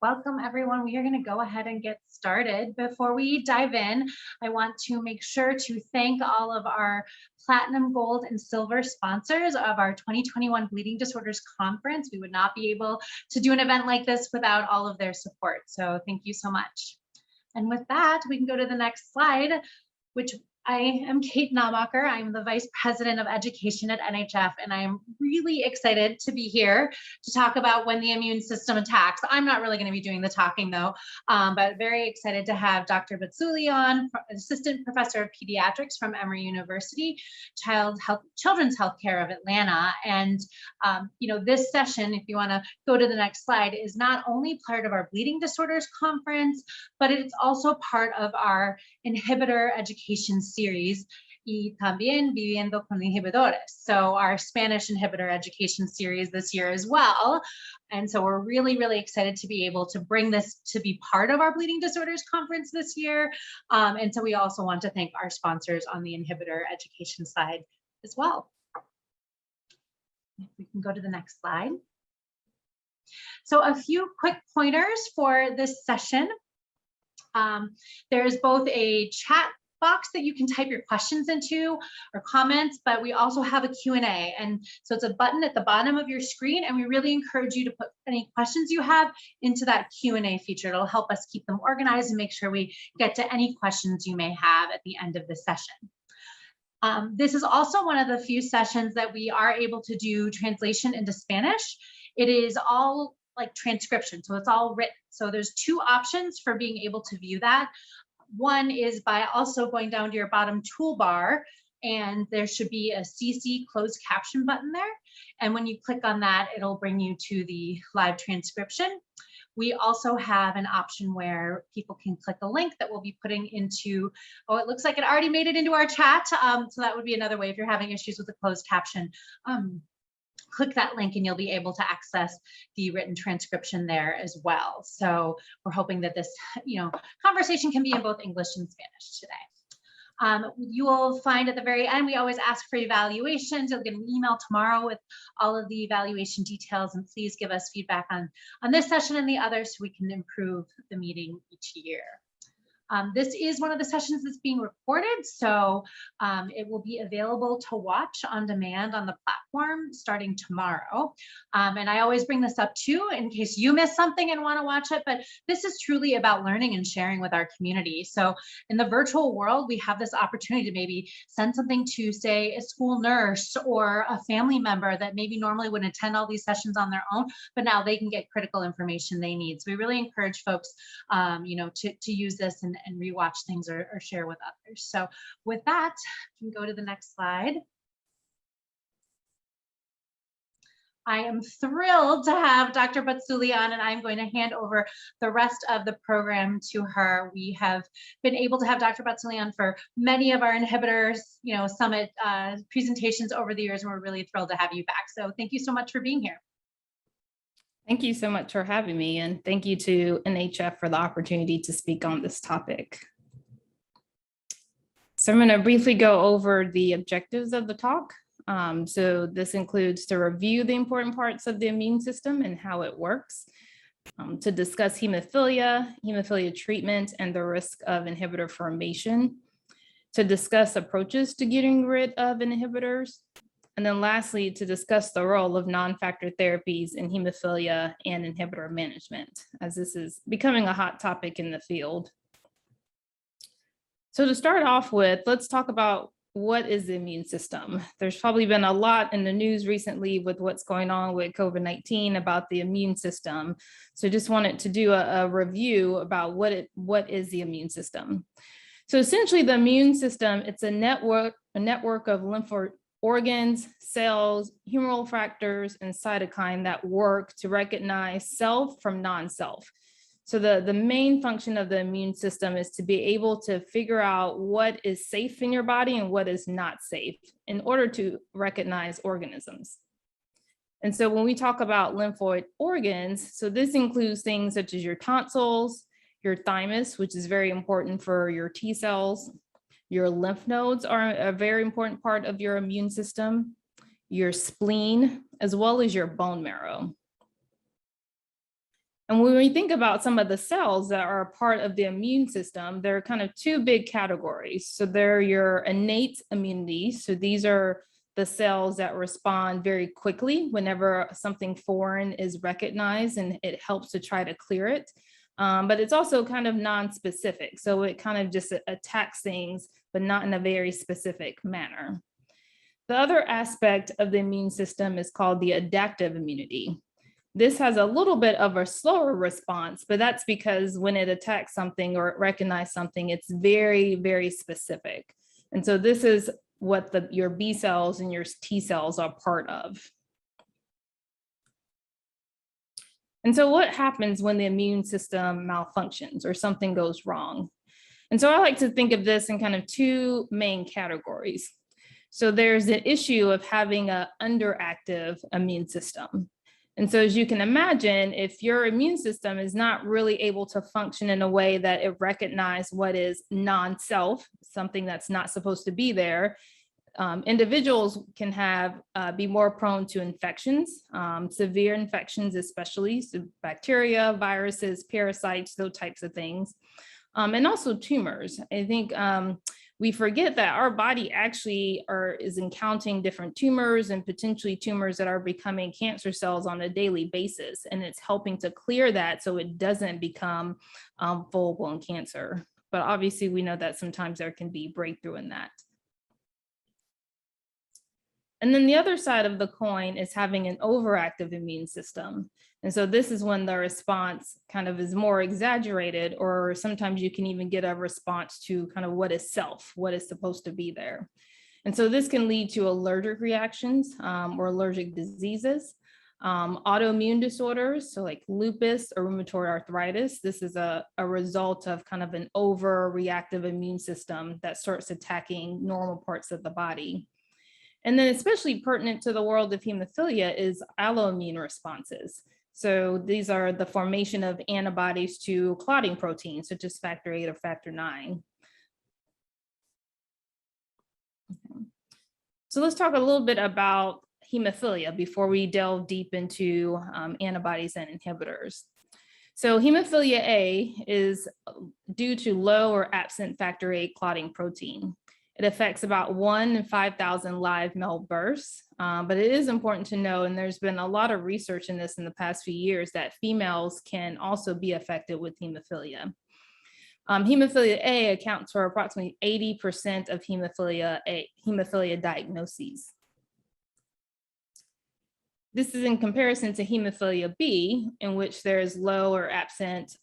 Welcome, everyone. We are going to go ahead and get started. Before we dive in, I want to make sure to thank all of our platinum, gold, and silver sponsors of our 2021 Bleeding Disorders Conference. We would not be able to do an event like this without all of their support. So thank you so much. And with that, we can go to the next slide, which I am Kate Naubacher. I'm the Vice President of Education at NHF, and I am really excited to be here to talk about when the immune system attacks. I'm not really going to be doing the talking though, but very excited to have Dr. Batsuli on, Assistant Professor of Pediatrics from Emory University, Children's Healthcare of Atlanta. And this session, if you want to go to the next slide, is not only part of our Bleeding Disorders Conference, but it's also part of our inhibitor education series, y también viviendo con inhibidores. So our Spanish inhibitor education series this year as well. And so we're really, really excited to be able to bring this to be part of our Bleeding Disorders Conference this year. And so we also want to thank our sponsors on the inhibitor education side as well. If we can go to the next slide. So a few quick pointers for this session. There's both a chat box that you can type your questions into or comments, but we also have a Q&A. And so it's a button at the bottom of your screen, and we really encourage you to put any questions you have into that Q&A feature. It'll help us keep them organized and make sure we get to any questions you may have at the end of the session. This is also one of the few sessions that we are able to do translation into Spanish. It is all like transcription, so it's all written. So there's two options for being able to view that. One is by also going down to your bottom toolbar, and there should be a CC closed caption button there. And when you click on that, it'll bring you to the live transcription. We also have an option where people can click a link that we'll be putting into, oh, it looks like it already made it into our chat. So that would be another way if you're having issues with the closed caption. Click that link and you'll be able to access the written transcription there as well. So we're hoping that this, conversation can be in both English and Spanish today. You will find at the very end, we always ask for evaluations. You'll get an email tomorrow with all of the evaluation details, and please give us feedback on this session and the others so we can improve the meeting each year. This is one of the sessions that's being recorded, so it will be available to watch on demand on the platform starting tomorrow. And I always bring this up too, in case you miss something and want to watch it, but this is truly about learning and sharing with our community. So in the virtual world, we have this opportunity to maybe send something to, say, a school nurse or a family member that maybe normally wouldn't attend all these sessions on their own, but now they can get critical information they need. So we really encourage folks, to use this and rewatch things or share with others. So with that, you can go to the next slide. I am thrilled to have Dr. Batsuli on, and I'm going to hand over the rest of the program to her. We have been able to have Dr. Batsuli on for many of our inhibitors, summit presentations over the years, and we're really thrilled to have you back. So thank you so much for being here. Thank you so much for having me, and thank you to NHF for the opportunity to speak on this topic. So I'm going to briefly go over the objectives of the talk. So this includes to review the important parts of the immune system and how it works, to discuss hemophilia treatment and the risk of inhibitor formation, to discuss approaches to getting rid of inhibitors, and then lastly, to discuss the role of non-factor therapies in hemophilia and inhibitor management, as this is becoming a hot topic in the field. So to start off with, let's talk about what is the immune system. There's probably been a lot in the news recently with what's going on with COVID-19 about the immune system. So I just wanted to do a review about what is the immune system. So essentially the immune system, it's a network of lymphoid organs, cells, humoral factors, and cytokine that work to recognize self from non-self. So the main function of the immune system is to be able to figure out what is safe in your body and what is not safe in order to recognize organisms. And so when we talk about lymphoid organs, so this includes things such as your tonsils, your thymus, which is very important for your T cells. Your lymph nodes are a very important part of your immune system, your spleen, as well as your bone marrow. And when we think about some of the cells that are a part of the immune system, there are kind of two big categories. So they're your innate immunity. So these are the cells that respond very quickly whenever something foreign is recognized, and it helps to try to clear it. But it's also kind of non-specific. So it kind of just attacks things, but not in a very specific manner. The other aspect of the immune system is called the adaptive immunity. This has a little bit of a slower response, but that's because when it attacks something or it recognizes something, it's very, very specific. And so this is what your B cells and your T cells are part of. And so what happens when the immune system malfunctions or something goes wrong? And so I like to think of this in kind of two main categories. So there's the issue of having an underactive immune system. And so as you can imagine, if your immune system is not really able to function in a way that it recognizes what is non-self, something that's not supposed to be there, individuals can be more prone to infections, severe infections especially, so bacteria, viruses, parasites, those types of things, and also tumors. I think we forget that our body actually is encountering different tumors and potentially tumors that are becoming cancer cells on a daily basis. And it's helping to clear that so it doesn't become full-blown cancer. But obviously we know that sometimes there can be breakthrough in that. And then the other side of the coin is having an overactive immune system. And so this is when the response kind of is more exaggerated, or sometimes you can even get a response to kind of what is self, what is supposed to be there. And so this can lead to allergic reactions or allergic diseases, autoimmune disorders, so like lupus or rheumatoid arthritis. This is a result of kind of an overreactive immune system that starts attacking normal parts of the body. And then especially pertinent to the world of hemophilia is alloimmune responses. So these are the formation of antibodies to clotting proteins, such as factor VIII or factor IX. Okay. So let's talk a little bit about hemophilia before we delve deep into antibodies and inhibitors. So hemophilia A is due to low or absent factor VIII clotting protein. It affects about 1 in 5,000 live male births, but it is important to know, and there's been a lot of research in this in the past few years, that females can also be affected with hemophilia. Hemophilia A accounts for approximately 80% of hemophilia diagnoses. This is in comparison to hemophilia B, in which there is low or absent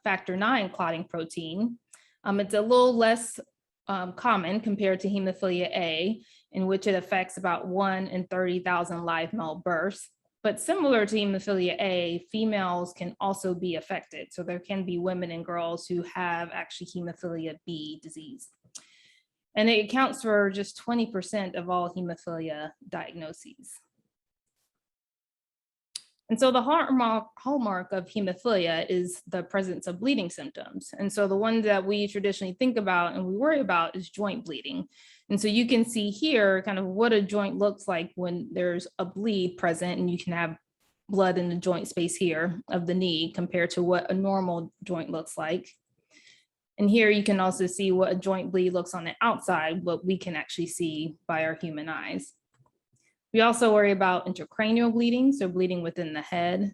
factor IX clotting protein. It's a little less common compared to hemophilia A, in which it affects about 1 in 30,000 live male births. But similar to hemophilia A, females can also be affected. So there can be women and girls who have actually hemophilia B disease. And it accounts for just 20% of all hemophilia diagnoses. And so the hallmark of hemophilia is the presence of bleeding symptoms. And so the one that we traditionally think about and we worry about is joint bleeding. And so you can see here kind of what a joint looks like when there's a bleed present, and you can have blood in the joint space here of the knee compared to what a normal joint looks like. And here you can also see what a joint bleed looks on the outside, what we can actually see by our human eyes. We also worry about intracranial bleeding, so bleeding within the head,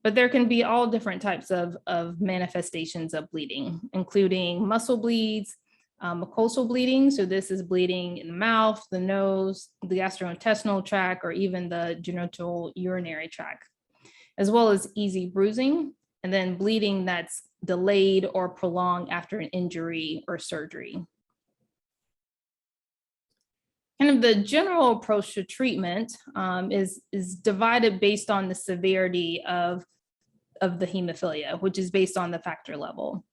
but there can be all different types of manifestations of bleeding, including muscle bleeds, mucosal bleeding. So this is bleeding in the mouth, the nose, the gastrointestinal tract, or even the genital urinary tract, as well as easy bruising, and then bleeding that's delayed or prolonged after an injury or surgery. Kind of the general approach to treatment is divided based on the severity of the hemophilia, which is based on the factor level.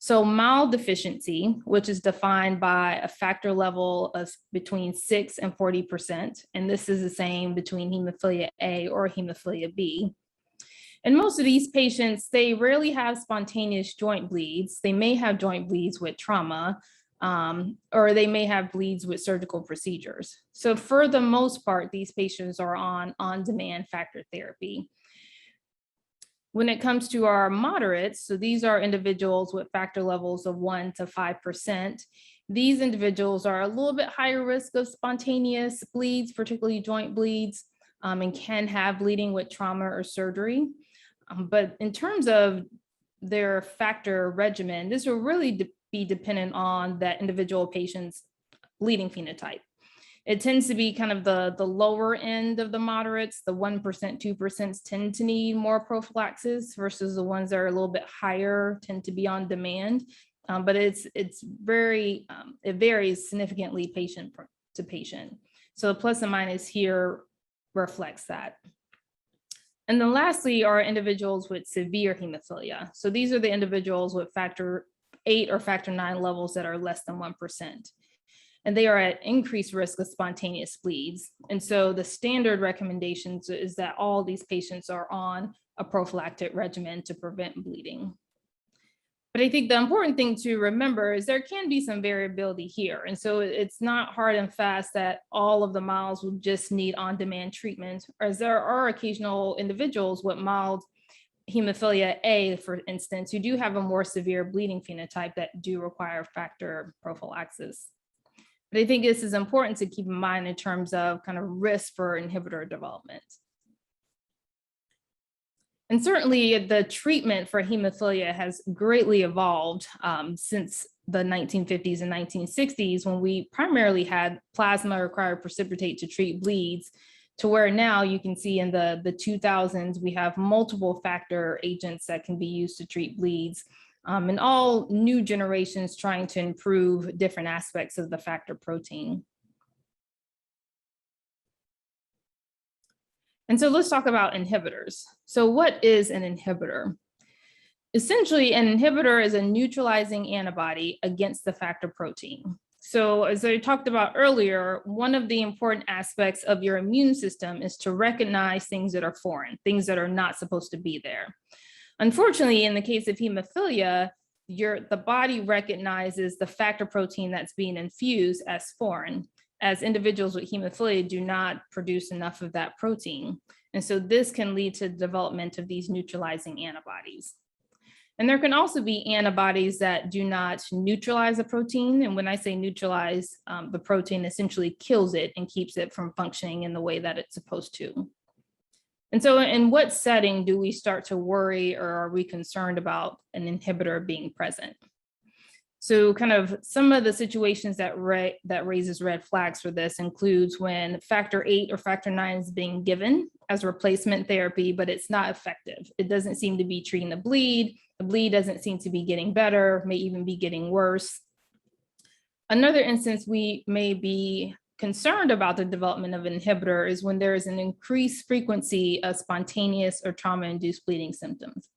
So mild deficiency, which is defined by a factor level of between 6 and 40%, and this is the same between hemophilia A or hemophilia B. And most of these patients, they rarely have spontaneous joint bleeds. They may have joint bleeds with trauma, or they may have bleeds with surgical procedures. So for the most part, these patients are on-demand factor therapy. When it comes to our moderates, so these are individuals with factor levels of 1 to 5%. These individuals are a little bit higher risk of spontaneous bleeds, particularly joint bleeds, and can have bleeding with trauma or surgery. But in terms of their factor regimen, this will really be dependent on that individual patient's bleeding phenotype. It tends to be kind of the lower end of the moderates. The 1%, 2% tend to need more prophylaxis versus the ones that are a little bit higher tend to be on demand. But it varies significantly patient to patient. So the plus and minus here reflects that. And then lastly are individuals with severe hemophilia. So these are the individuals with factor 8 or factor 9 levels that are less than 1%. And they are at increased risk of spontaneous bleeds. And so the standard recommendations is that all these patients are on a prophylactic regimen to prevent bleeding. But I think the important thing to remember is there can be some variability here. And so it's not hard and fast that all of the miles will just need on-demand treatment, as there are occasional individuals with mild hemophilia A, for instance, who do have a more severe bleeding phenotype that do require factor prophylaxis. But I think this is important to keep in mind in terms of kind of risk for inhibitor development. And certainly the treatment for hemophilia has greatly evolved since the 1950s and 1960s, when we primarily had plasma or cryoprecipitate to treat bleeds, to where now you can see in the 2000s, we have multiple factor agents that can be used to treat bleeds. And all new generations trying to improve different aspects of the factor protein. And so let's talk about inhibitors. So what is an inhibitor? Essentially, an inhibitor is a neutralizing antibody against the factor protein. So as I talked about earlier, one of the important aspects of your immune system is to recognize things that are foreign, things that are not supposed to be there. Unfortunately, in the case of hemophilia, the body recognizes the factor protein that's being infused as foreign, as individuals with hemophilia do not produce enough of that protein. And so this can lead to the development of these neutralizing antibodies. And there can also be antibodies that do not neutralize a protein. And when I say neutralize, the protein essentially kills it and keeps it from functioning in the way that it's supposed to. And so in what setting do we start to worry, or are we concerned about an inhibitor being present? So kind of some of the situations that raises red flags for this includes when factor 8 or factor 9 is being given as replacement therapy, but it's not effective. It doesn't seem to be treating the bleed. The bleed doesn't seem to be getting better, may even be getting worse. Another instance we may be concerned about the development of an inhibitor is when there is an increased frequency of spontaneous or trauma-induced bleeding symptoms.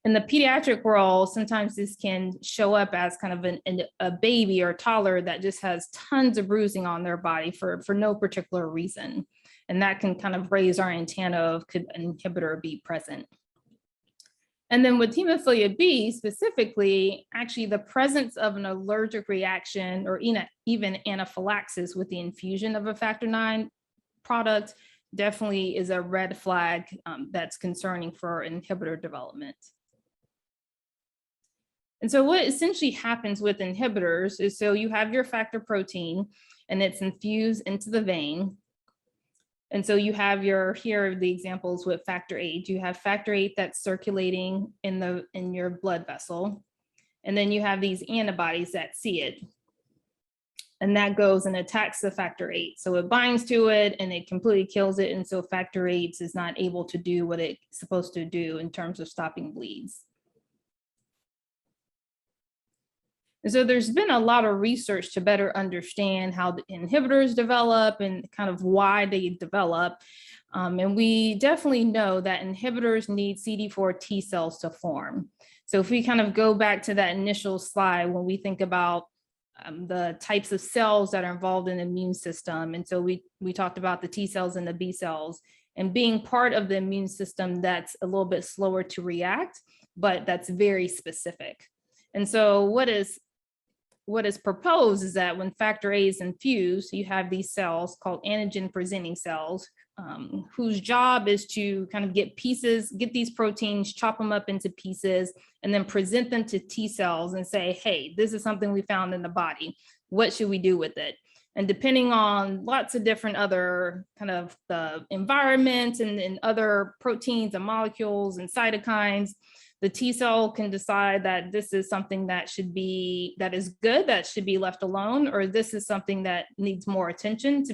In the pediatric world, sometimes this can show up as kind of a baby or toddler that just has tons of bruising on their body for no particular reason. And that can kind of raise our antenna of, could an inhibitor be present? And then with hemophilia B specifically, actually the presence of an allergic reaction or even anaphylaxis with the infusion of a factor 9 product definitely is a red flag that's concerning for inhibitor development. And so what essentially happens with inhibitors is, so you have your factor protein and it's infused into the vein. And so you have here are the examples with factor 8. You have factor 8 that's circulating in your blood vessel. And then you have these antibodies that see it. And that goes and attacks the factor 8. So it binds to it and it completely kills it. And so factor 8 is not able to do what it's supposed to do in terms of stopping bleeds. And so there's been a lot of research to better understand how the inhibitors develop and kind of why they develop. And we definitely know that inhibitors need CD4 T cells to form. So if we kind of go back to that initial slide, when we think about the types of cells that are involved in the immune system. And so we talked about the T cells and the B cells, and being part of the immune system that's a little bit slower to react, but that's very specific. And so what is proposed is that when factor A is infused, you have these cells called antigen presenting cells whose job is to kind of get these proteins, chop them up into pieces, and then present them to T cells and say, hey, this is something we found in the body. What should we do with it? And depending on lots of different other kind of the environment and other proteins and molecules and cytokines, the T cell can decide that this is something that is good, that should be left alone, or this is something that needs more attention to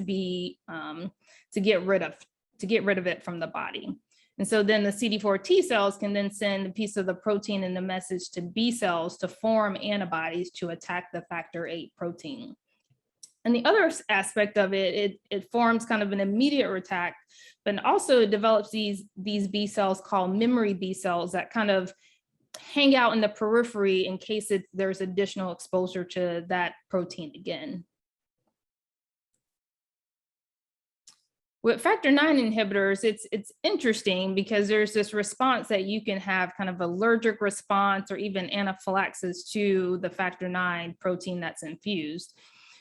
get rid of it from the body. And so then the CD4 T cells can then send a piece of the protein and the message to B cells to form antibodies to attack the factor VIII protein. And the other aspect of it forms kind of an immediate attack, but also it develops these B cells called memory B cells that kind of hang out in the periphery in case there's additional exposure to that protein again. With factor IX inhibitors, it's interesting because there's this response that you can have, kind of allergic response or even anaphylaxis to the factor IX protein that's infused.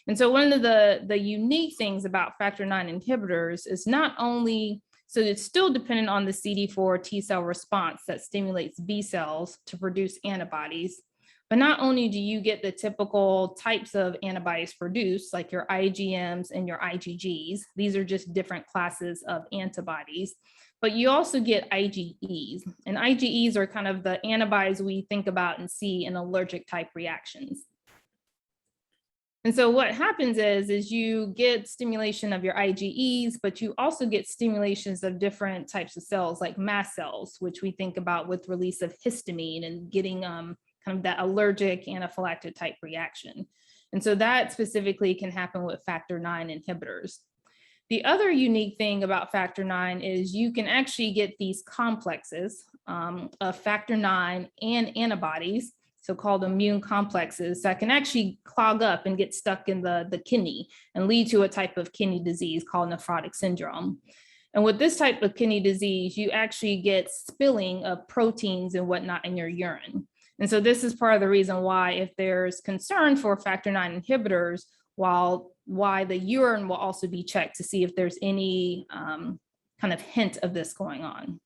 And so one of the unique things about factor IX inhibitors is not only, so it's still dependent on the CD4 T cell response that stimulates B cells to produce antibodies, but not only do you get the typical types of antibodies produced, like your IgMs and your IgGs, these are just different classes of antibodies, but you also get IgEs. And IgEs are kind of the antibodies we think about and see in allergic type reactions. And so what happens is you get stimulation of your IgEs, but you also get stimulations of different types of cells like mast cells, which we think about with release of histamine and getting kind of that allergic anaphylactic type reaction. And so that specifically can happen with factor IX inhibitors. The other unique thing about factor IX is you can actually get these complexes of factor IX and antibodies, so-called immune complexes, that can actually clog up and get stuck in the kidney and lead to a type of kidney disease called nephrotic syndrome. And with this type of kidney disease, you actually get spilling of proteins and whatnot in your urine. And so this is part of the reason why, if there's concern for factor IX inhibitors, why the urine will also be checked to see if there's any kind of hint of this going on.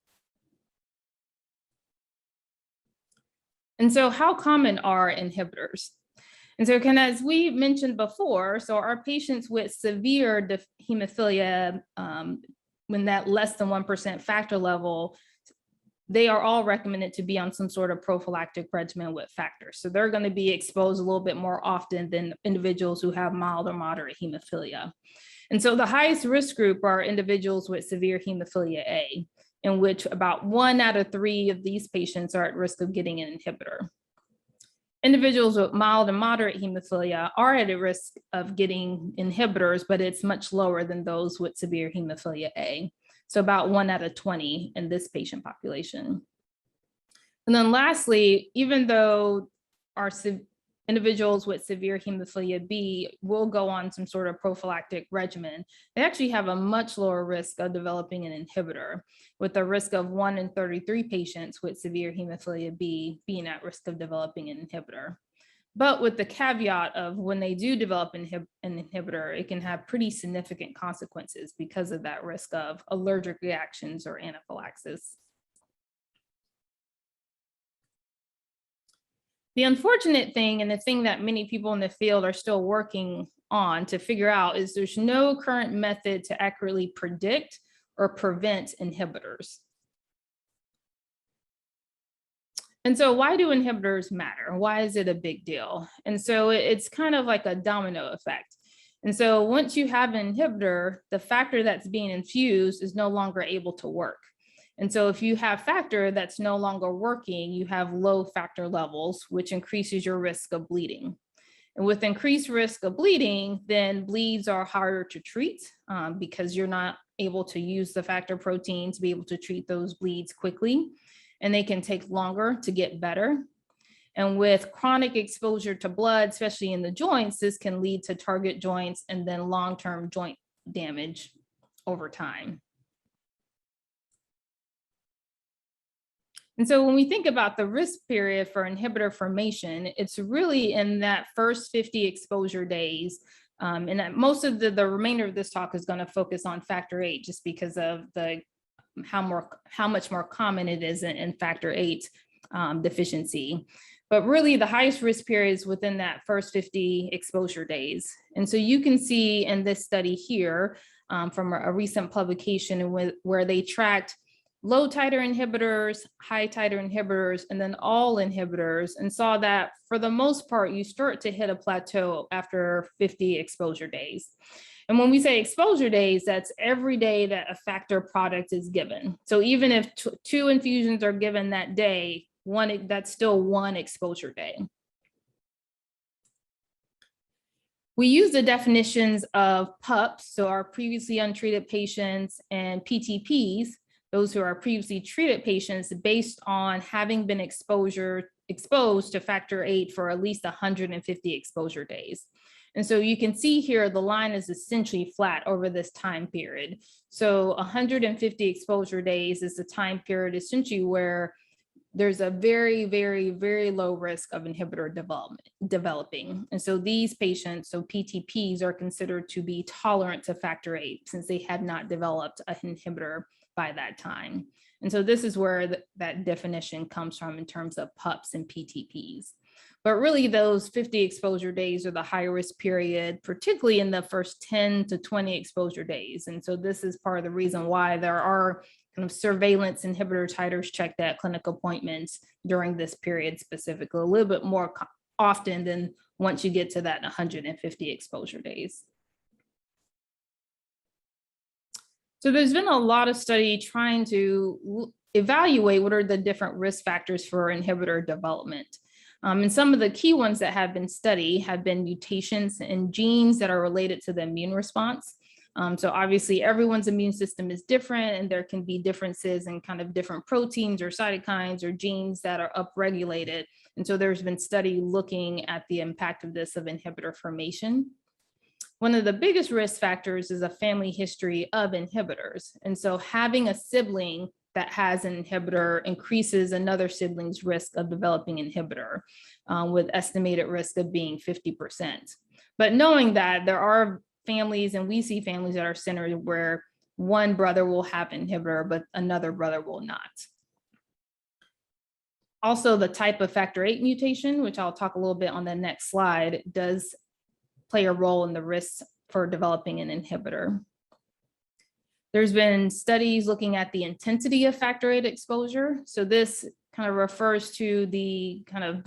And so how common are inhibitors? And so as we mentioned before, so our patients with severe hemophilia, when that less than 1% factor level, they are all recommended to be on some sort of prophylactic regimen with factors. So they're going to be exposed a little bit more often than individuals who have mild or moderate hemophilia. And so the highest risk group are individuals with severe hemophilia A, in which about 1 out of 3 of these patients are at risk of getting an inhibitor. Individuals with mild and moderate hemophilia are at a risk of getting inhibitors, but it's much lower than those with severe hemophilia A. So about 1 out of 20 in this patient population. And then lastly, even though our individuals with severe hemophilia B will go on some sort of prophylactic regimen, they actually have a much lower risk of developing an inhibitor, with a risk of 1 in 33 patients with severe hemophilia B being at risk of developing an inhibitor. But with the caveat of when they do develop an inhibitor, it can have pretty significant consequences because of that risk of allergic reactions or anaphylaxis. The unfortunate thing, and the thing that many people in the field are still working on to figure out, is there's no current method to accurately predict or prevent inhibitors. And so why do inhibitors matter? Why is it a big deal? And so it's kind of like a domino effect. And so once you have an inhibitor, the factor that's being infused is no longer able to work. And so if you have factor that's no longer working, you have low factor levels, which increases your risk of bleeding. And with increased risk of bleeding, then bleeds are harder to treat because you're not able to use the factor protein to be able to treat those bleeds quickly. And they can take longer to get better. And with chronic exposure to blood, especially in the joints, this can lead to target joints and then long-term joint damage over time. And so when we think about the risk period for inhibitor formation, it's really in that first 50 exposure days And that most of the remainder of this talk is going to focus on factor VIII, just because of the how much more common it is in factor VIII deficiency. But really the highest risk periods within that first 50 exposure days. And so you can see in this study here from a recent publication where they tracked low titer inhibitors, high titer inhibitors, and then all inhibitors, and saw that for the most part, you start to hit a plateau after 50 exposure days. And when we say exposure days, that's every day that a factor product is given. So even if two infusions are given that day, that's still one exposure day. We use the definitions of PUPs, so our previously untreated patients, and PTPs, those who are previously treated patients, based on having been exposed to factor VIII for at least 150 exposure days. And so you can see here, the line is essentially flat over this time period. So 150 exposure days is the time period essentially where there's a very, very, very low risk of inhibitor developing. And so these patients, so PTPs, are considered to be tolerant to factor VIII since they had not developed an inhibitor by that time. And so this is where that definition comes from in terms of PUPs and PTPs. But really those 50 exposure days are the high risk period, particularly in the first 10 to 20 exposure days. And so this is part of the reason why there are kind of surveillance inhibitor titers checked at clinic appointments during this period specifically, a little bit more often than once you get to that 150 exposure days. So there's been a lot of study trying to evaluate what are the different risk factors for inhibitor development. And some of the key ones that have been studied have been mutations in genes that are related to the immune response. So obviously everyone's immune system is different, and there can be differences in kind of different proteins or cytokines or genes that are upregulated. And so there's been study looking at the impact of this of inhibitor formation. One of the biggest risk factors is a family history of inhibitors. And so having a sibling that has an inhibitor increases another sibling's risk of developing inhibitor, with estimated risk of being 50%. But knowing that there are families, and we see families that are centered where one brother will have inhibitor, but another brother will not. Also, the type of factor VIII mutation, which I'll talk a little bit on the next slide, does play a role in the risks for developing an inhibitor. There's been studies looking at the intensity of factor VIII exposure. So this kind of refers to the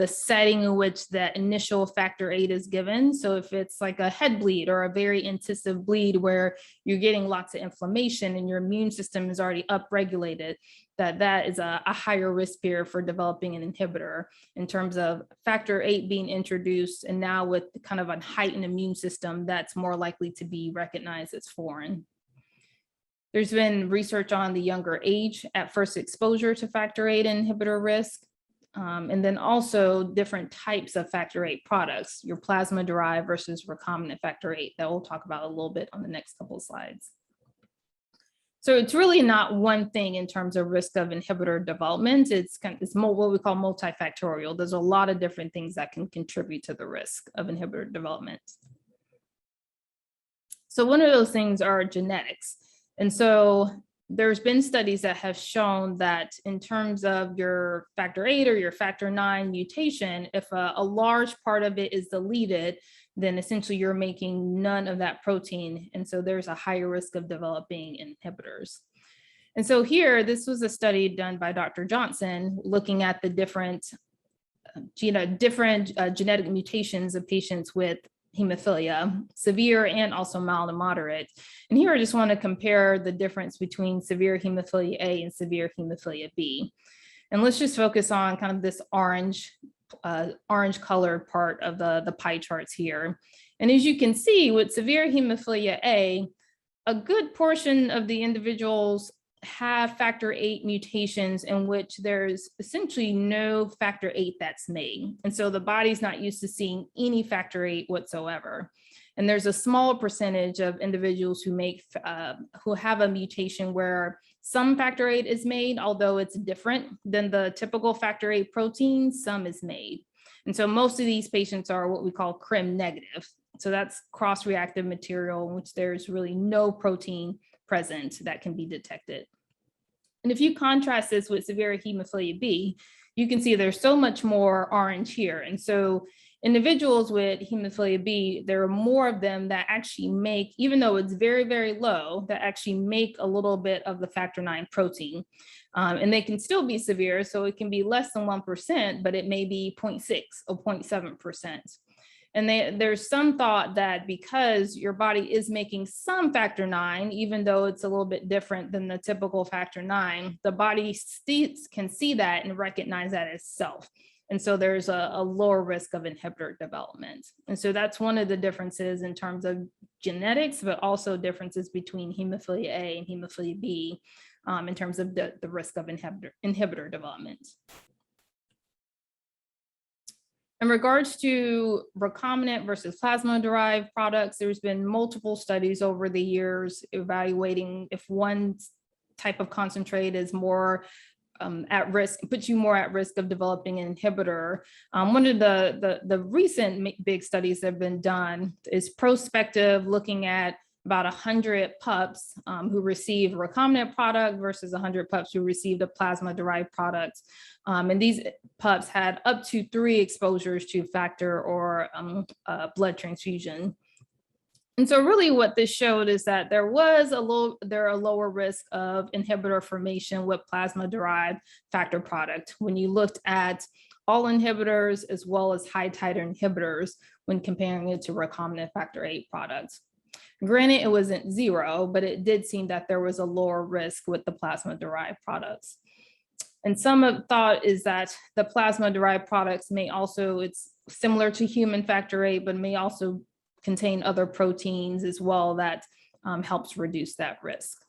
setting in which that initial factor VIII is given. So if it's like a head bleed or a very intensive bleed where you're getting lots of inflammation and your immune system is already upregulated, that is a higher risk period for developing an inhibitor in terms of factor VIII being introduced. And now with kind of a heightened immune system, that's more likely to be recognized as foreign. There's been research on the younger age at first exposure to factor VIII inhibitor risk, and then also different types of factor VIII products, your plasma derived versus recombinant factor VIII, that we'll talk about a little bit on the next couple of slides. So it's really not one thing in terms of risk of inhibitor development. It's more what we call multifactorial. There's a lot of different things that can contribute to the risk of inhibitor development. So one of those things are genetics. And so there's been studies that have shown that in terms of your factor VIII or your factor IX mutation, if a large part of it is deleted, then essentially you're making none of that protein. And so there's a higher risk of developing inhibitors. And so here, this was a study done by Dr. Johnson looking at the different genetic mutations of patients with hemophilia, severe and also mild and moderate. And here I just want to compare the difference between severe hemophilia A and severe hemophilia B. And let's just focus on kind of this orange colored part of the pie charts here. And as you can see, with severe hemophilia A, a good portion of the individuals have factor VIII mutations in which there's essentially no factor VIII that's made. And so the body's not used to seeing any factor VIII whatsoever. And there's a small percentage of individuals who have a mutation where some factor VIII is made, although it's different than the typical factor VIII protein, some is made. And so most of these patients are what we call CRIM negative. So that's cross-reactive material in which there's really no protein present that can be detected. And if you contrast this with severe hemophilia B, you can see there's so much more orange here. And so individuals with hemophilia B, there are more of them that actually make, even though it's very, very low, that actually make a little bit of the factor IX protein. And they can still be severe, so it can be less than 1%, but it may be 0.6 or 0.7%. And there's some thought that because your body is making some factor IX, even though it's a little bit different than the typical factor IX, the body can see that and recognize that as self. And so there's a lower risk of inhibitor development. And so that's one of the differences in terms of genetics, but also differences between hemophilia A and hemophilia B in terms of the risk of inhibitor development. In regards to recombinant versus plasma-derived products, there's been multiple studies over the years evaluating if one type of concentrate is more at risk, puts you more at risk of developing an inhibitor. One of the recent big studies that have been done is prospective, looking at about 100 pups who received a recombinant product versus 100 pups who received a plasma-derived product. And these pups had up to 3 exposures to factor or blood transfusion. And so really what this showed is that there are a lower risk of inhibitor formation with plasma-derived factor product when you looked at all inhibitors as well as high titer inhibitors when comparing it to recombinant factor VIII products. Granted, it wasn't 0, but it did seem that there was a lower risk with the plasma-derived products. And some thought is that the plasma-derived products may also, it's similar to human factor VIII, but may also contain other proteins as well that helps reduce that risk.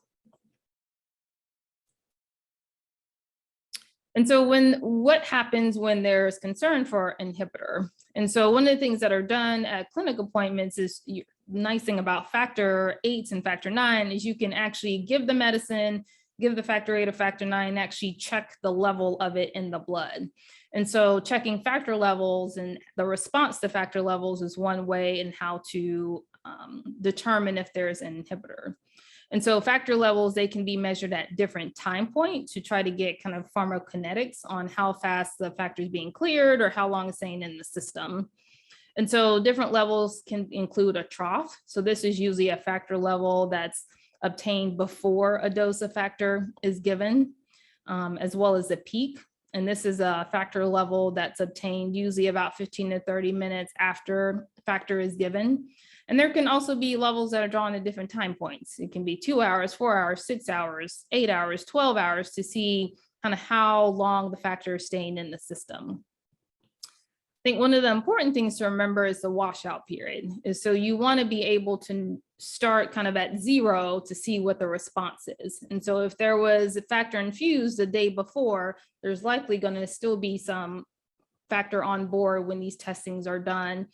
And so what happens when there's concern for inhibitor? And so one of the things that are done at clinic appointments is, nice thing about factor VIII and factor IX is you can actually give the medicine, give the factor VIII or factor IX, and actually check the level of it in the blood. And so checking factor levels and the response to factor levels is one way in how to determine if there's an inhibitor. And so factor levels, they can be measured at different time points to try to get kind of pharmacokinetics on how fast the factor is being cleared or how long it's staying in the system. And so different levels can include a trough. So this is usually a factor level that's obtained before a dose of factor is given, as well as a peak. And this is a factor level that's obtained usually about 15 to 30 minutes after factor is given. And there can also be levels that are drawn at different time points. It can be 2 hours, 4 hours, 6 hours, 8 hours, 12 hours to see kind of how long the factor is staying in the system. I think one of the important things to remember is the washout period. So you want to be able to start kind of at 0 to see what the response is. And so if there was a factor infused the day before, there's likely going to still be some factor on board when these testings are done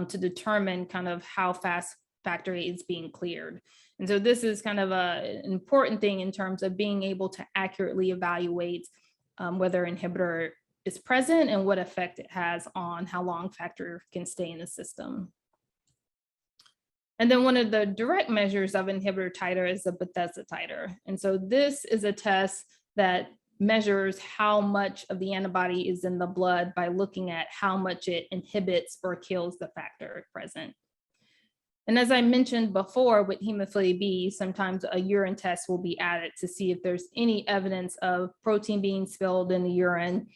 to determine kind of how fast factor VIII is being cleared. And so this is kind of an important thing in terms of being able to accurately evaluate whether inhibitor is present and what effect it has on how long factor can stay in the system. And then one of the direct measures of inhibitor titer is the Bethesda titer. And so this is a test that measures how much of the antibody is in the blood by looking at how much it inhibits or kills the factor present. And as I mentioned before, with hemophilia B, sometimes a urine test will be added to see if there's any evidence of protein being spilled in the urine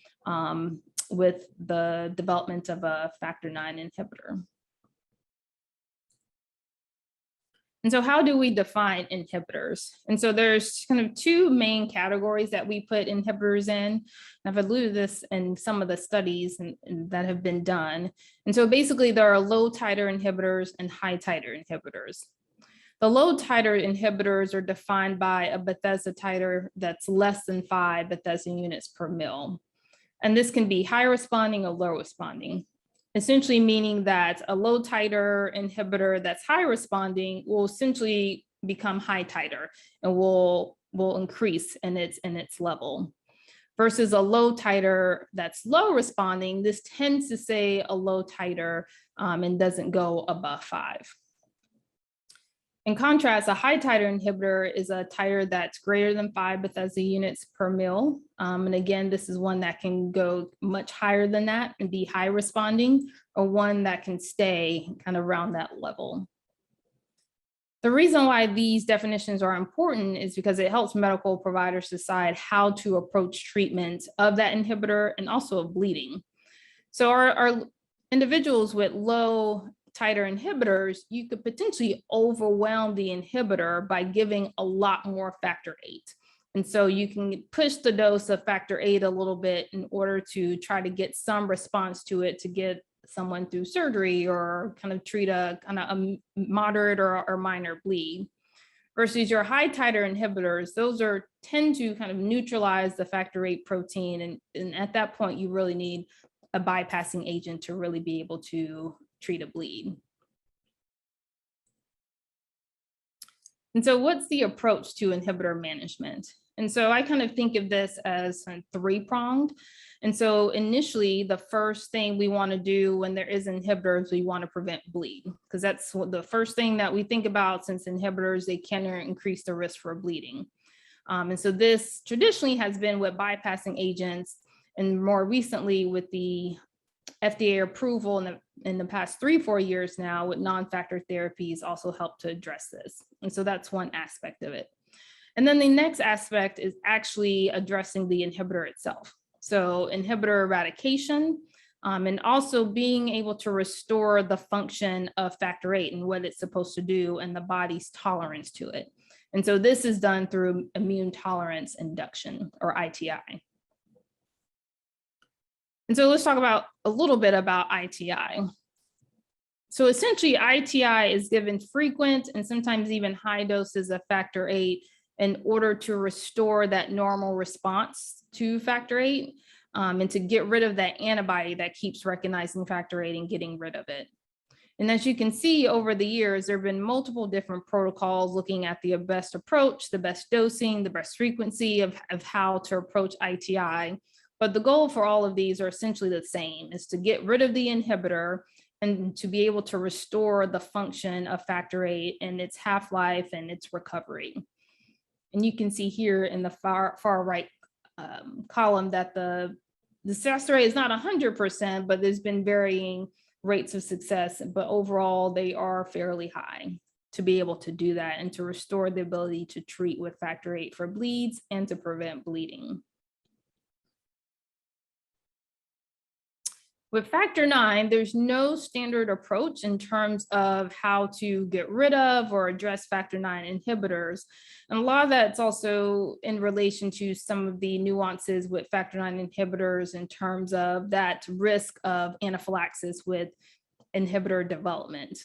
with the development of a factor IX inhibitor. And so how do we define inhibitors? And so there's kind of 2 main categories that we put inhibitors in. And I've alluded to this in some of the studies that have been done. And so basically there are low titer inhibitors and high titer inhibitors. The low titer inhibitors are defined by a Bethesda titer that's less than 5 Bethesda units per mil. And this can be high responding or low responding, essentially meaning that a low titer inhibitor that's high responding will essentially become high titer and will increase in its level. Versus a low titer that's low responding, this tends to say a low titer and doesn't go above 5. In contrast, a high titer inhibitor is a titer that's greater than 5 Bethesda units per mil. And again, this is one that can go much higher than that and be high responding, or one that can stay kind of around that level. The reason why these definitions are important is because it helps medical providers decide how to approach treatment of that inhibitor and also of bleeding. So our individuals with low titer inhibitors, you could potentially overwhelm the inhibitor by giving a lot more factor VIII. And so you can push the dose of factor VIII a little bit in order to try to get some response to it, to get someone through surgery or kind of treat a kind of a moderate or minor bleed. Versus your high titer inhibitors, those tend to kind of neutralize the factor VIII protein. And at that point, you really need a bypassing agent to really be able to treat a bleed. And so what's the approach to inhibitor management? And so I kind of think of this as 3-pronged. And so initially, the first thing we want to do when there is inhibitors, we want to prevent bleed, because that's the first thing that we think about, since inhibitors, they can increase the risk for bleeding. And so this traditionally has been with bypassing agents, and more recently with the FDA approval in the past 3-4 years now with non-factor therapies also help to address this. And so that's one aspect of it. And then the next aspect is actually addressing the inhibitor itself. So inhibitor eradication, and also being able to restore the function of factor VIII and what it's supposed to do and the body's tolerance to it. And so this is done through immune tolerance induction, or ITI. And so let's talk about a little bit about ITI. So essentially, ITI is given frequent and sometimes even high doses of factor VIII in order to restore that normal response to factor VIII, and to get rid of that antibody that keeps recognizing factor VIII and getting rid of it. And as you can see, over the years, there have been multiple different protocols looking at the best approach, the best dosing, the best frequency of how to approach ITI. But the goal for all of these are essentially the same, is to get rid of the inhibitor and to be able to restore the function of factor VIII and its half-life and its recovery. And you can see here in the far right column that the success rate is not 100%, but there's been varying rates of success, but overall they are fairly high to be able to do that and to restore the ability to treat with factor VIII for bleeds and to prevent bleeding. With factor IX, there's no standard approach in terms of how to get rid of or address factor IX inhibitors. And a lot of that's also in relation to some of the nuances with factor IX inhibitors in terms of that risk of anaphylaxis with inhibitor development.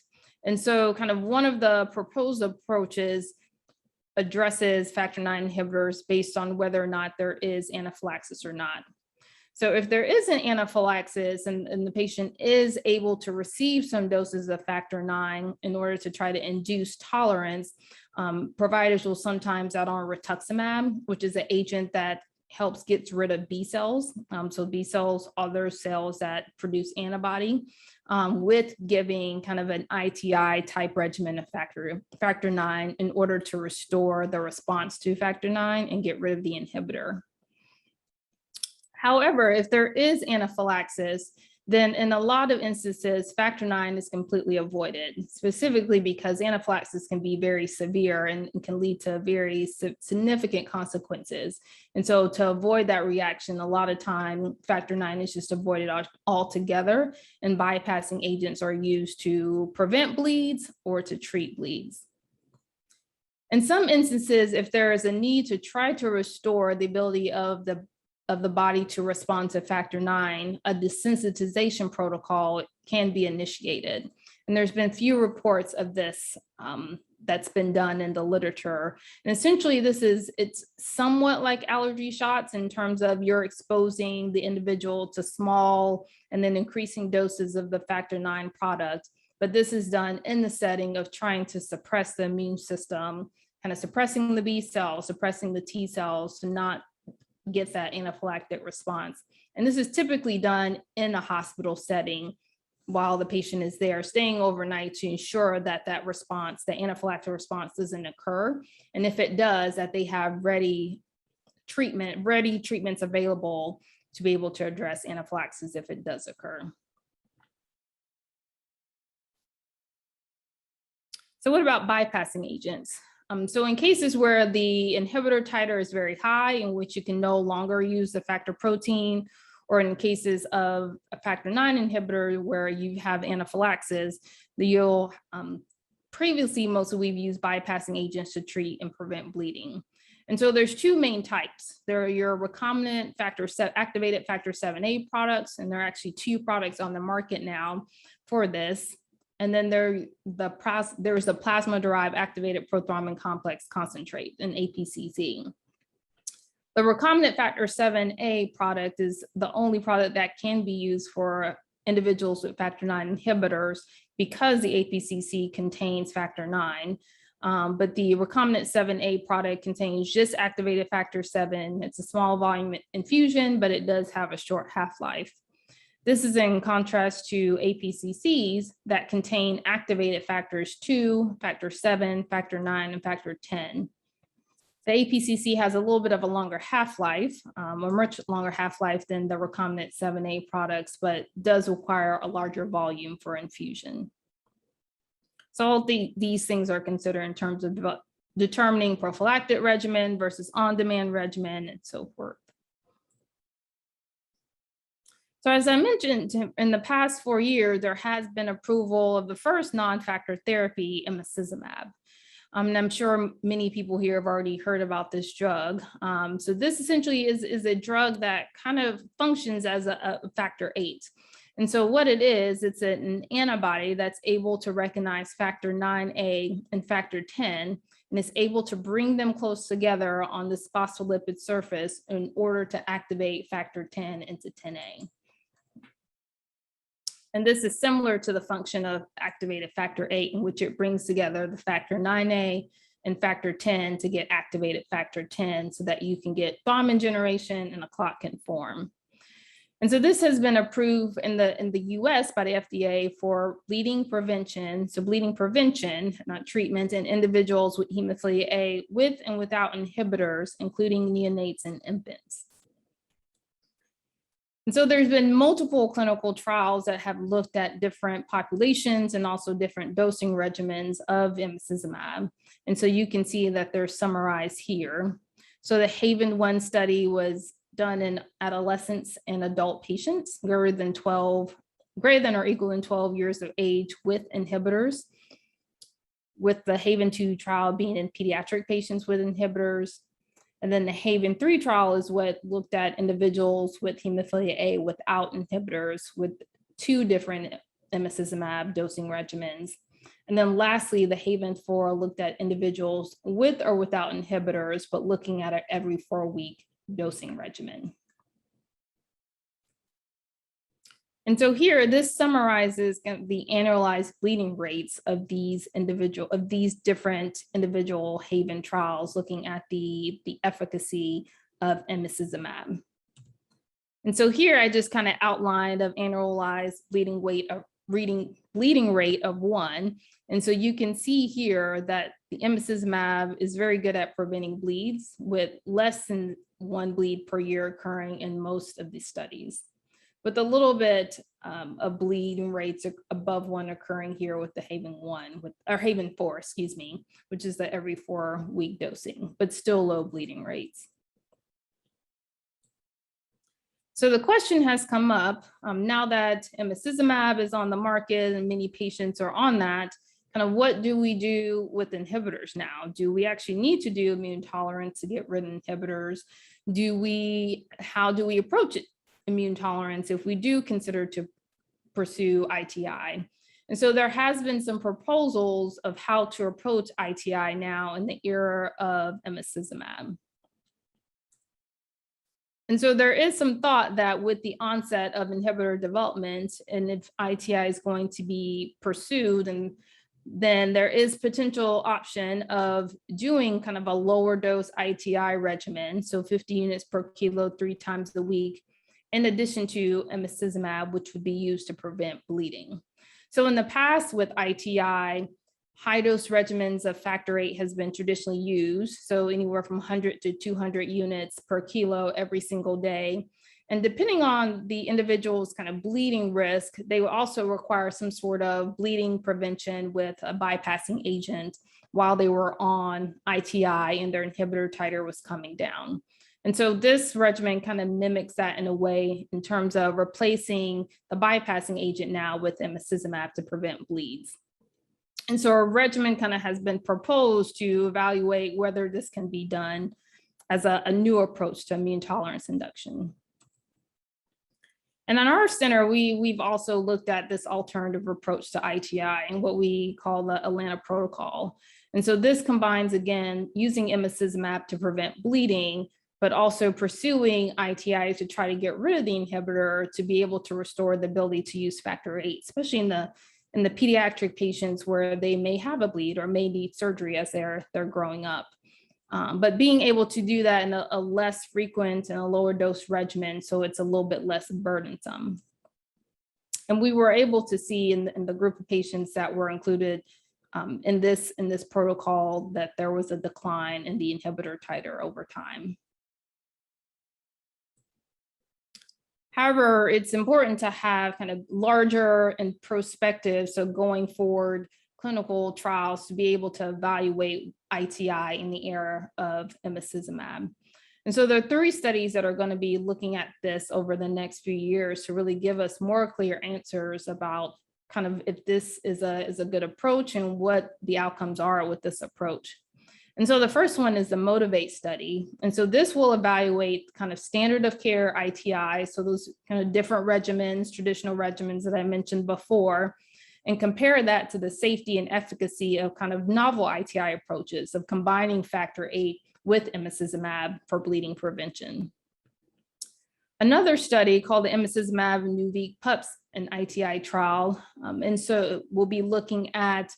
And so kind of one of the proposed approaches addresses factor IX inhibitors based on whether or not there is anaphylaxis or not. So if there is an anaphylaxis and the patient is able to receive some doses of factor IX in order to try to induce tolerance, providers will sometimes add on rituximab, which is an agent that helps get rid of B cells. So B cells, other cells that produce antibody, with giving kind of an ITI type regimen of factor IX in order to restore the response to factor IX and get rid of the inhibitor. However, if there is anaphylaxis, then in a lot of instances, factor IX is completely avoided, specifically because anaphylaxis can be very severe and can lead to very significant consequences. And so to avoid that reaction, a lot of time, factor IX is just avoided altogether, and bypassing agents are used to prevent bleeds or to treat bleeds. In some instances, if there is a need to try to restore the ability of the body to respond to factor IX, a desensitization protocol can be initiated. And there's been few reports of this that's been done in the literature. And essentially it's somewhat like allergy shots in terms of you're exposing the individual to small and then increasing doses of the factor IX product. But this is done in the setting of trying to suppress the immune system, kind of suppressing the B cells, suppressing the T cells to not get that anaphylactic response. And this is typically done in a hospital setting while the patient is there, staying overnight to ensure that that response, the anaphylactic response doesn't occur. And if it does, that they have ready treatments available to be able to address anaphylaxis if it does occur. So what about bypassing agents? So in cases where the inhibitor titer is very high, in which you can no longer use the factor protein, or in cases of a factor IX inhibitor where you have anaphylaxis, you'll previously mostly we've used bypassing agents to treat and prevent bleeding. And so there's two main types. There are your recombinant activated factor VIIa products, and there are actually two products on the market now for this. And then there's the plasma-derived activated prothrombin complex concentrate, an APCC. The recombinant factor VIIa product is the only product that can be used for individuals with factor IX inhibitors because the APCC contains factor IX. But the recombinant VIIa product contains just activated factor VII. It's a small volume infusion, but it does have a short half-life. This is in contrast to APCCs that contain activated factors 2, factor 7, factor 9, and factor 10. The APCC has a little bit of a longer half-life, a much longer half-life than the recombinant VIIa products, but does require a larger volume for infusion. So all these things are considered in terms of determining prophylactic regimen versus on-demand regimen and so forth. So as I mentioned, in the past 4 years, there has been approval of the first non-factor therapy, Emicizumab. And I'm sure many people here have already heard about this drug. So this essentially is a drug that kind of functions as a factor VIII. And so what it is, it's an antibody that's able to recognize factor IXA and factor 10, and is able to bring them close together on this phospholipid surface in order to activate factor 10 into 10A. And this is similar to the function of activated factor VIII, in which it brings together the factor IXA and factor 10 to get activated factor 10 so that you can get thrombin generation and a clot can form. And so this has been approved in the US by the FDA for bleeding prevention. So bleeding prevention, not treatment, in individuals with hemophilia A with and without inhibitors, including neonates and infants. And so there's been multiple clinical trials that have looked at different populations and also different dosing regimens of Emicizumab. And so you can see that they're summarized here. So the Haven-1 study was done in adolescents and adult patients greater than or equal than 12 years of age with inhibitors, with the Haven-2 trial being in pediatric patients with inhibitors. And then the Haven-3 trial is what looked at individuals with hemophilia A without inhibitors with 2 different Emicizumab dosing regimens. And then lastly, the Haven-4 looked at individuals with or without inhibitors, but looking at it every 4-week dosing regimen. And so here, this summarizes the annualized bleeding rates of these different individual Haven trials, looking at the efficacy of Emicizumab. And so here, I just kind of outlined of annualized bleeding rate of 1. And so you can see here that the Emicizumab is very good at preventing bleeds, with less than 1 bleed per year occurring in most of the studies, with a little bit of bleeding rates above 1 occurring here with the Haven-4, excuse me, which is the every 4-week dosing, but still low bleeding rates. So the question has come up now that Emicizumab is on the market and many patients are on that, kind of what do we do with inhibitors now? Do we actually need to do immune tolerance to get rid of inhibitors? How do we approach it? Immune tolerance if we do consider to pursue ITI. And so there has been some proposals of how to approach ITI now in the era of Emicizumab. And so there is some thought that with the onset of inhibitor development, and if ITI is going to be pursued, and then there is potential option of doing kind of a lower dose ITI regimen, so 50 units per kilo 3 times a week, in addition to Emicizumab, which would be used to prevent bleeding. So in the past with ITI, high dose regimens of factor VIII has been traditionally used. So anywhere from 100 to 200 units per kilo every single day. And depending on the individual's kind of bleeding risk, they will also require some sort of bleeding prevention with a bypassing agent while they were on ITI and their inhibitor titer was coming down. And so this regimen kind of mimics that in a way in terms of replacing the bypassing agent now with Emicizumab to prevent bleeds. And so a regimen kind of has been proposed to evaluate whether this can be done as a new approach to immune tolerance induction. And in our center, we've also looked at this alternative approach to ITI and what we call the Atlanta protocol. And so this combines, again, using Emicizumab to prevent bleeding, but also pursuing ITI to try to get rid of the inhibitor to be able to restore the ability to use factor VIII, especially in the pediatric patients where they may have a bleed or may need surgery as they're growing up. But being able to do that in a less frequent and a lower dose regimen, so it's a little bit less burdensome. And we were able to see in the group of patients that were included in this protocol that there was a decline in the inhibitor titer over time. However, it's important to have kind of larger and prospective, so going forward, clinical trials to be able to evaluate ITI in the era of Emicizumab. And so there are 3 studies that are going to be looking at this over the next few years to really give us more clear answers about kind of if this is a good approach and what the outcomes are with this approach. And so the first one is the Motivate study. And so this will evaluate kind of standard of care ITI, so those kind of different regimens, traditional regimens that I mentioned before, and compare that to the safety and efficacy of kind of novel ITI approaches of combining factor VIII with Emicizumab for bleeding prevention. Another study called the Emicizumab Nuviq PUPS and ITI trial. And so we'll be looking at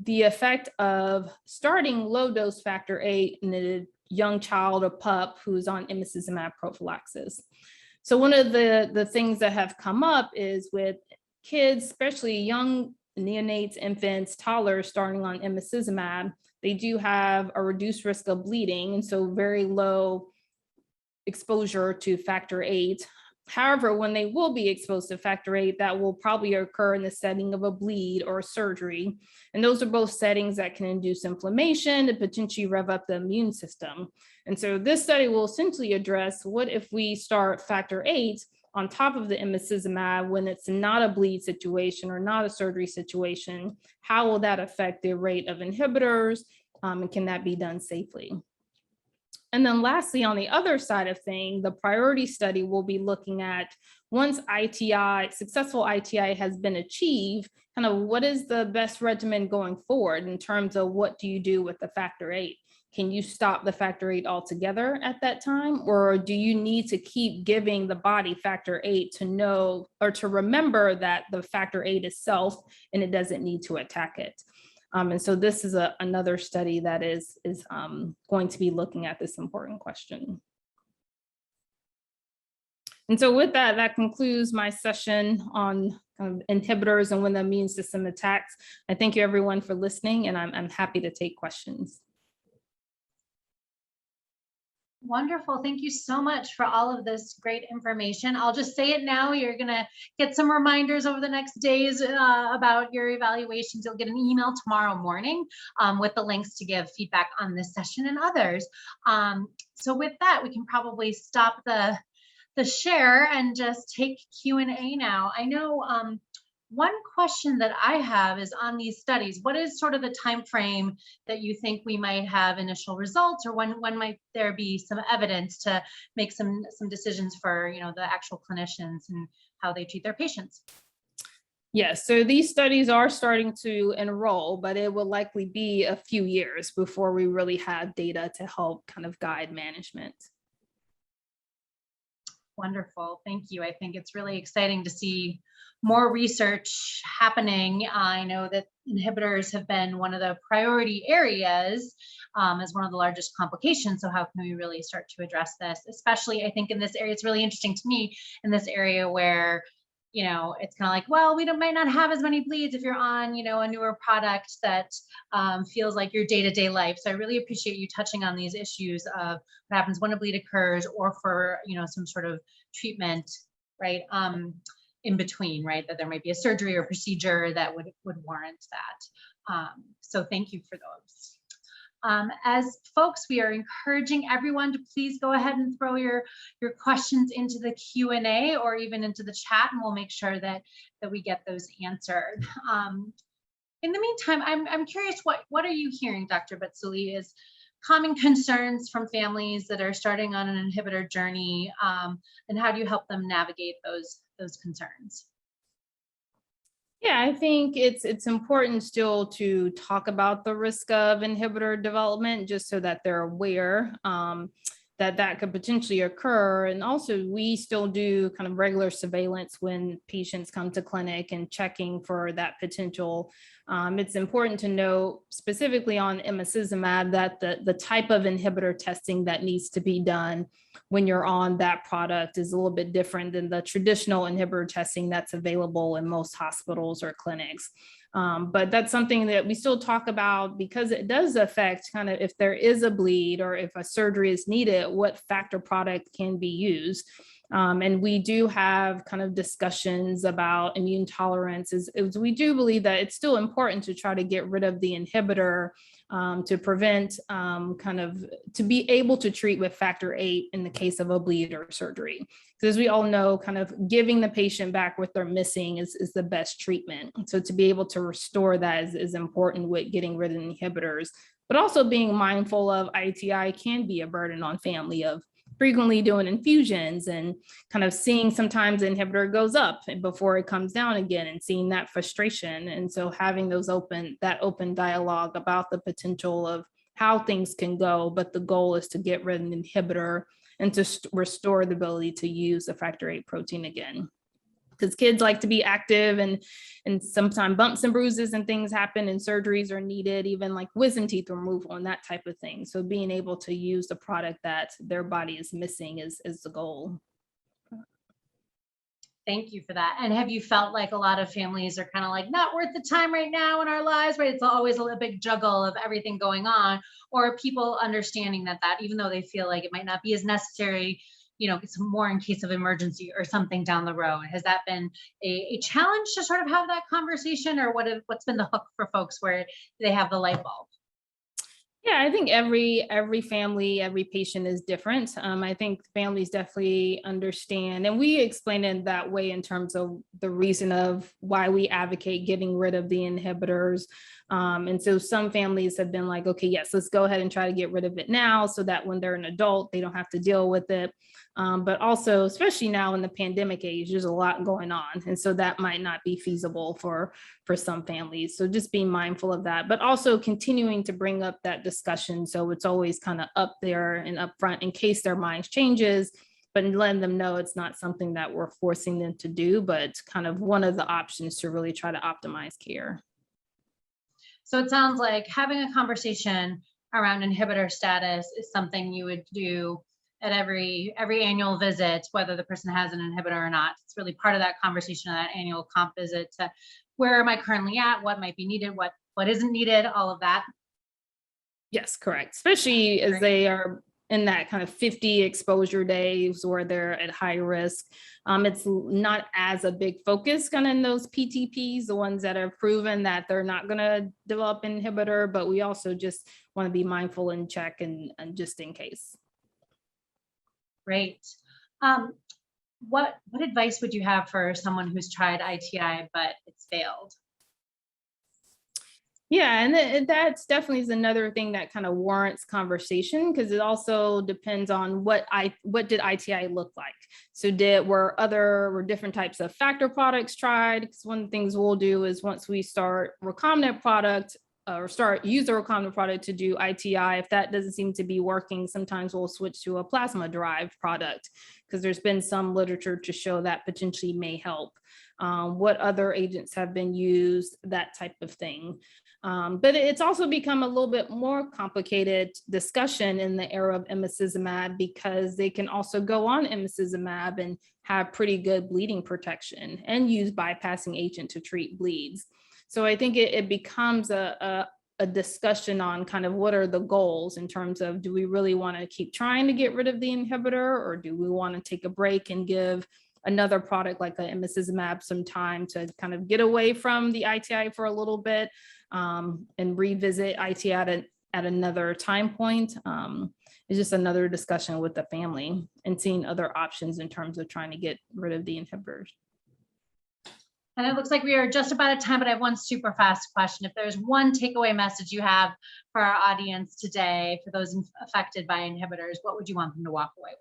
the effect of starting low dose factor VIII in a young child or pup who's on Emicizumab prophylaxis. So one of the things that have come up is with kids, especially young neonates, infants, toddlers starting on Emicizumab, they do have a reduced risk of bleeding, and so very low exposure to factor VIII. However, when they will be exposed to factor VIII, that will probably occur in the setting of a bleed or surgery. And those are both settings that can induce inflammation and potentially rev up the immune system. And so this study will essentially address what if we start factor VIII on top of the Emicizumab when it's not a bleed situation or not a surgery situation. How will that affect the rate of inhibitors, and can that be done safely? And then lastly, on the other side of things, the priority study will be looking at once ITI, successful ITI has been achieved, kind of what is the best regimen going forward in terms of what do you do with the factor VIII? Can you stop the factor VIII altogether at that time? Or do you need to keep giving the body factor VIII to know or to remember that the factor VIII is self and it doesn't need to attack it? And so this is another study that is going to be looking at this important question. And so with that, that concludes my session on inhibitors and when the immune system attacks. I thank you everyone for listening, and I'm happy to take questions. Wonderful. Thank you so much for all of this great information. I'll just say it now. You're going to get some reminders over the next days about your evaluations. You'll get an email tomorrow morning with the links to give feedback on this session and others. So with that, we can probably stop the share and just take Q&A now. I know one question that I have is on these studies. What is sort of the time frame that you think we might have initial results, or when might there be some evidence to make some decisions for the actual clinicians and how they treat their patients? Yes, so these studies are starting to enroll, but it will likely be a few years before we really have data to help kind of guide management. Wonderful. Thank you. I think it's really exciting to see more research happening. I know that inhibitors have been one of the priority areas as one of the largest complications. So how can we really start to address this? Especially, I think in this area, it's really interesting to me in this area where, it's kind of like, well, might not have as many bleeds if you're on, a newer product that feels like your day-to-day life. So I really appreciate you touching on these issues of what happens when a bleed occurs or for, some sort of treatment, right? In between, right? That there might be a surgery or procedure that would warrant that. So thank you for those. As folks, we are encouraging everyone to please go ahead and throw your questions into the Q&A or even into the chat, and we'll make sure that we get those answered. In the meantime, I'm curious, what are you hearing, Dr. Batsuli, is common concerns from families that are starting on an inhibitor journey, and how do you help them navigate those concerns? Yeah, I think it's important still to talk about the risk of inhibitor development, just so that they're aware that could potentially occur. And also, we still do kind of regular surveillance when patients come to clinic and checking for that potential. It's important to know specifically on Emicizumab that the type of inhibitor testing that needs to be done when you're on that product is a little bit different than the traditional inhibitor testing that's available in most hospitals or clinics. But that's something that we still talk about because it does affect kind of if there is a bleed or if a surgery is needed, what factor product can be used. And we do have kind of discussions about immune tolerance. We do believe that it's still important to try to get rid of the inhibitor to prevent to be able to treat with factor VIII in the case of a bleed or surgery. Because as we all know, kind of giving the patient back what they're missing is the best treatment. So to be able to restore that is important with getting rid of inhibitors, but also being mindful of ITI can be a burden on family of frequently doing infusions and kind of seeing sometimes the inhibitor goes up before it comes down again and seeing that frustration. And so having that open dialogue about the potential of how things can go, but the goal is to get rid of an inhibitor and to restore the ability to use the factor VIII protein again. Because kids like to be active and sometimes bumps and bruises and things happen and surgeries are needed, even like wisdom teeth removal and that type of thing. So being able to use the product that their body is missing is the goal. Thank you for that. And have you felt like a lot of families are kind of like not worth the time right now in our lives, right? It's always a big juggle of everything going on, or people understanding that even though they feel like it might not be as necessary, it's more in case of emergency or something down the road. Has that been a challenge to sort of have that conversation, or what's been the hook for folks where they have the light bulb? Yeah, I think every family, every patient is different. I think families definitely understand, and we explain it that way in terms of the reason of why we advocate getting rid of the inhibitors. And so some families have been like, okay, yes, let's go ahead and try to get rid of it now so that when they're an adult, they don't have to deal with it. But also, especially now in the pandemic age, there's a lot going on. And so that might not be feasible for some families. So just being mindful of that, but also continuing to bring up that discussion. So it's always kind of up there and up front in case their minds changes, but letting them know it's not something that we're forcing them to do, but kind of one of the options to really try to optimize care. So it sounds like having a conversation around inhibitor status is something you would do at every annual visit, whether the person has an inhibitor or not. It's really part of that conversation, that annual comp visit to where am I currently at, what might be needed, what isn't needed, all of that. Yes, correct. Especially as they are in that kind of 50 exposure days where they're at high risk. It's not as a big focus kind of in those PTPs, the ones that have proven that they're not going to develop an inhibitor, but we also just want to be mindful and check and just in case. Great. What advice would you have for someone who's tried ITI, but it's failed? Yeah, and that's definitely is another thing that kind of warrants conversation, because it also depends on what did ITI look like. So were different types of factor products tried? Because one of the things we'll do is once we start recombinant product, or use the recombinant product to do ITI. If that doesn't seem to be working, sometimes we'll switch to a plasma derived product, because there's been some literature to show that potentially may help. What other agents have been used, that type of thing. But it's also become a little bit more complicated discussion in the era of Emicizumab, because they can also go on Emicizumab and have pretty good bleeding protection and use bypassing agent to treat bleeds. So I think it becomes a discussion on kind of what are the goals in terms of, do we really want to keep trying to get rid of the inhibitor, or do we want to take a break and give another product like a Emicizumab some time to kind of get away from the ITI for a little bit, and revisit ITI at another time point. It's just another discussion with the family and seeing other options in terms of trying to get rid of the inhibitors. And it looks like we are just about at time, but I have one super fast question. If there's one takeaway message you have for our audience today, for those affected by inhibitors, what would you want them to walk away with?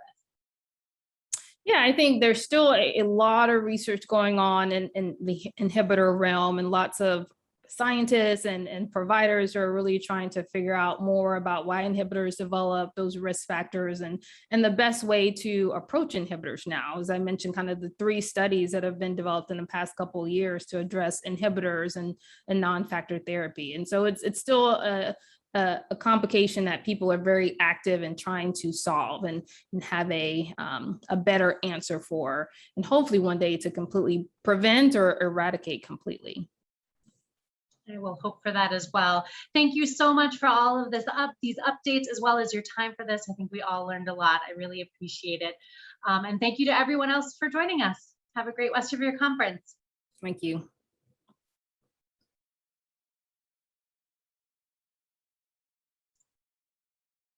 Yeah, I think there's still a lot of research going on in the inhibitor realm, and lots of scientists and providers are really trying to figure out more about why inhibitors develop, those risk factors, and the best way to approach inhibitors now. As I mentioned, kind of the 3 studies that have been developed in the past couple of years to address inhibitors and non-factor therapy. And so it's still a complication that people are very active in trying to solve and have a better answer for, and hopefully one day to completely prevent or eradicate completely. I will hope for that as well. Thank you so much for all of these updates, as well as your time for this. I think we all learned a lot. I really appreciate it. And thank you to everyone else for joining us. Have a great rest of your conference. Thank you.